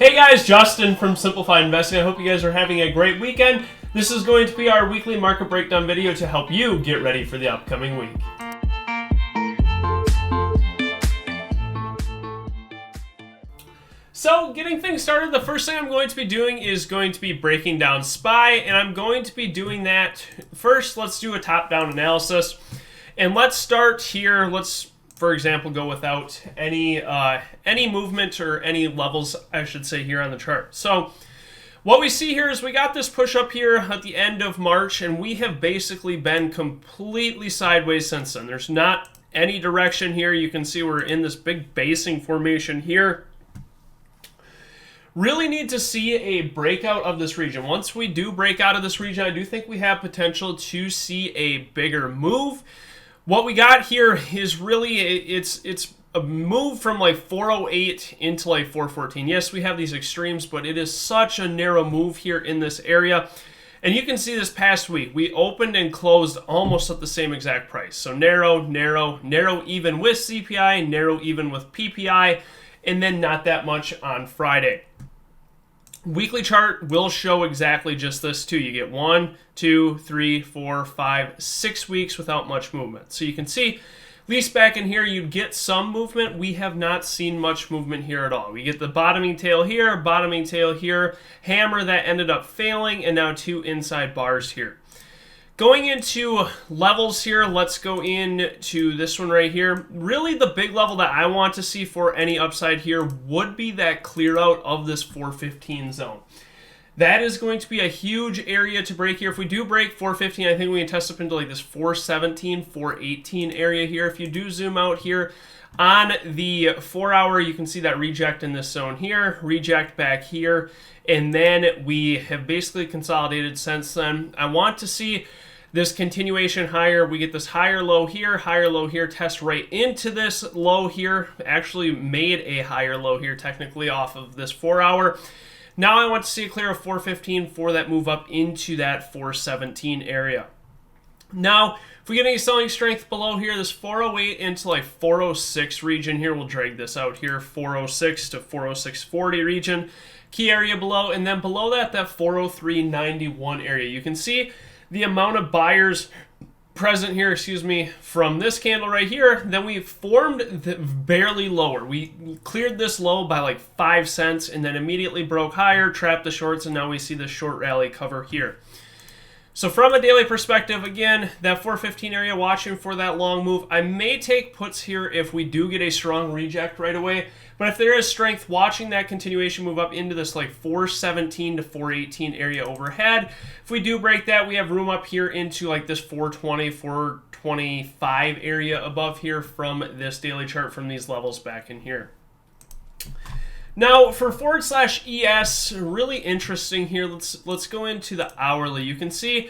Hey guys, Justin from Simplified Investing. I hope you guys are having a great weekend. This is going to be our weekly market breakdown video to help you get ready for the upcoming week. So, getting things started, the first thing I'm going to be doing is going to be breaking down SPY, and I'm going to be doing that first. Let's do a top-down analysis, and let's start here. Let's, for example, go without any movement or any levels, I should say, here on the chart. So what we see here is we got this push up here at the end of March, and we have basically been completely sideways since then. There's not any direction here. You can see we're in this big basing formation here. Really need to see a breakout of this region. Once we do break out of this region, I do think we have potential to see a bigger move. What we got here is really, it's a move from like 408 into like 414. Yes, we have these extremes, but it is such a narrow move here in this area. And you can see this past week, we opened and closed almost at the same exact price. So narrow, narrow, narrow even with CPI, narrow even with PPI, and then not that much on Friday. Weekly chart will show exactly just this too. You get 1, 2, 3, 4, 5, 6 weeks without much movement. So you can see, at least back in here, you'd get some movement. We have not seen much movement here at all. We get the bottoming tail here, hammer that ended up failing, and now 2 inside bars here. Going into levels here, let's go into this one right here. Really, the big level that I want to see for any upside here would be that clear out of this 415 zone. That is going to be a huge area to break here. If we do break 415, I think we can test up into like this 417, 418 area here. If you do zoom out here on the 4 hour, you can see that reject in this zone here, reject back here, and then we have basically consolidated since then. I want to see this continuation higher. We get this higher low here, test right into this low here. Actually made a higher low here technically off of this 4 hour. Now I want to see a clear of 415 for that move up into that 417 area. Now, if we get any selling strength below here, this 408 into like 406 region here, we'll drag this out here, 406 to 406.40 region, key area below, and then below that, that 403.91 area. You can see the amount of buyers present here, from this candle right here. Then we formed barely lower. We cleared this low by like 5 cents and then immediately broke higher, trapped the shorts, and now we see the short rally cover here. So from a daily perspective, again, that 415 area, watching for that long move. I may take puts here if we do get a strong reject right away. But if there is strength, watching that continuation move up into this like 417 to 418 area overhead. If we do break that, we have room up here into like this 420, 425 area above here from this daily chart from these levels back in here. Now for /ES, really interesting here. Let's go into the hourly. You can see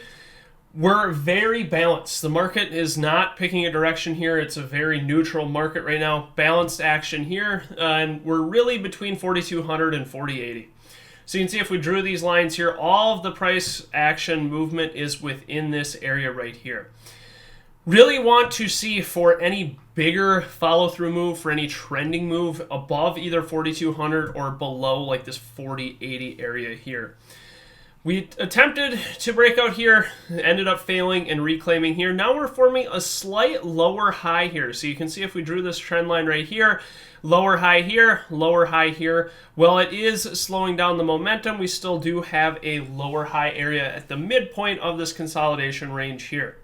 we're very balanced. The market is not picking a direction here. It's a very neutral market right now. Balanced action here, and we're really between 4,200 and 4,080. So you can see if we drew these lines here, all of the price action movement is within this area right here. Really want to see for any bigger follow-through move, for any trending move above either 4,200 or below like this 4,080 area here. We attempted to break out here, ended up failing and reclaiming here. Now we're forming a slight lower high here. So you can see if we drew this trend line right here, lower high here, lower high here. While it is slowing down the momentum, we still do have a lower high area at the midpoint of this consolidation range here.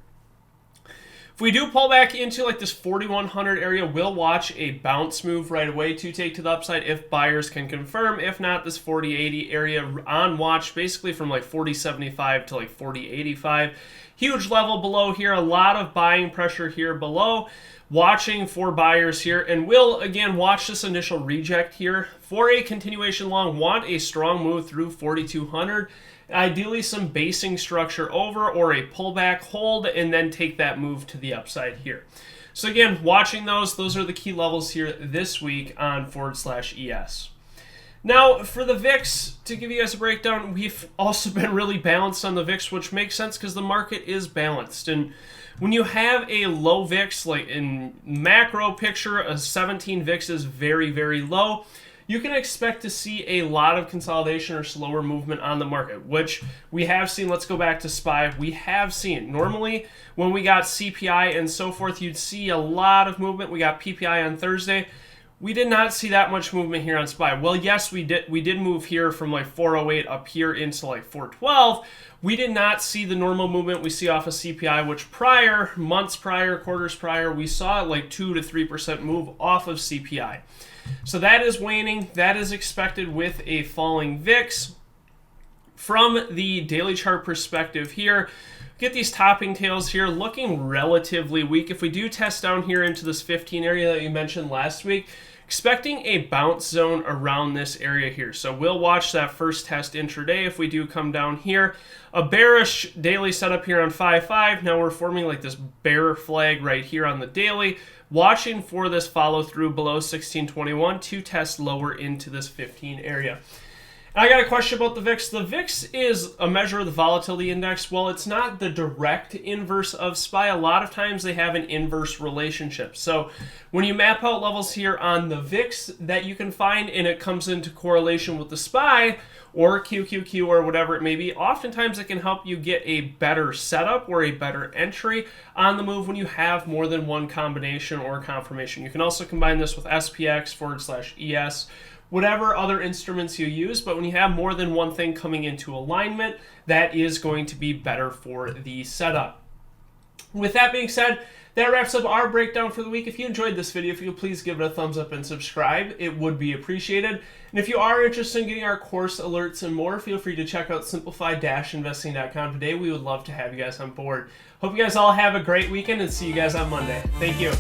If we do pull back into like this 4,100 area, we'll watch a bounce move right away to take to the upside if buyers can confirm. If not, this 4,080 area on watch, basically from like 4,075 to like 4,085. Huge level below here, a lot of buying pressure here below. Watching for buyers here, and we'll again watch this initial reject here for a continuation long. Want a strong move through 4,200. Ideally some basing structure over or a pullback hold and then take that move to the upside here. So again, watching those are the key levels here this week on /ES. Now for the VIX, to give you guys a breakdown, we've also been really balanced on the VIX, which makes sense because the market is balanced. And when you have a low VIX, like in macro picture, a 17 VIX is very, very low. you can expect to see a lot of consolidation or slower movement on the market, which we have seen. Let's go back to SPY. We have seen. Normally, when we got CPI and so forth, you'd see a lot of movement. We got PPI on Thursday. We did not see that much movement here on SPY. Well, yes, we did move here from like 408 up here into like 412. We did not see the normal movement we see off of CPI, which months prior, quarters prior, we saw like 2 to 3% move off of CPI. So that is waning. That is expected with a falling VIX. From the daily chart perspective here, get these topping tails here looking relatively weak. If we do test down here into this 15 area that you mentioned last week, expecting a bounce zone around this area here. So we'll watch that first test intraday if we do come down here. A bearish daily setup here on 5.5. Now we're forming like this bear flag right here on the daily. Watching for this follow through below 1621 to test lower into this 15 area. I got a question about the VIX. The VIX is a measure of the volatility index. Well, it's not the direct inverse of SPY. A lot of times they have an inverse relationship. So when you map out levels here on the VIX that you can find and it comes into correlation with the SPY or QQQ or whatever it may be, oftentimes it can help you get a better setup or a better entry on the move when you have more than one combination or confirmation. You can also combine this with SPX/ES, whatever other instruments you use, but when you have more than one thing coming into alignment, that is going to be better for the setup. With that being said, that wraps up our breakdown for the week. If you enjoyed this video, if you could please give it a thumbs up and subscribe, it would be appreciated. And if you are interested in getting our course alerts and more, feel free to check out simplified-investing.com today. We would love to have you guys on board. Hope you guys all have a great weekend and see you guys on Monday. Thank you.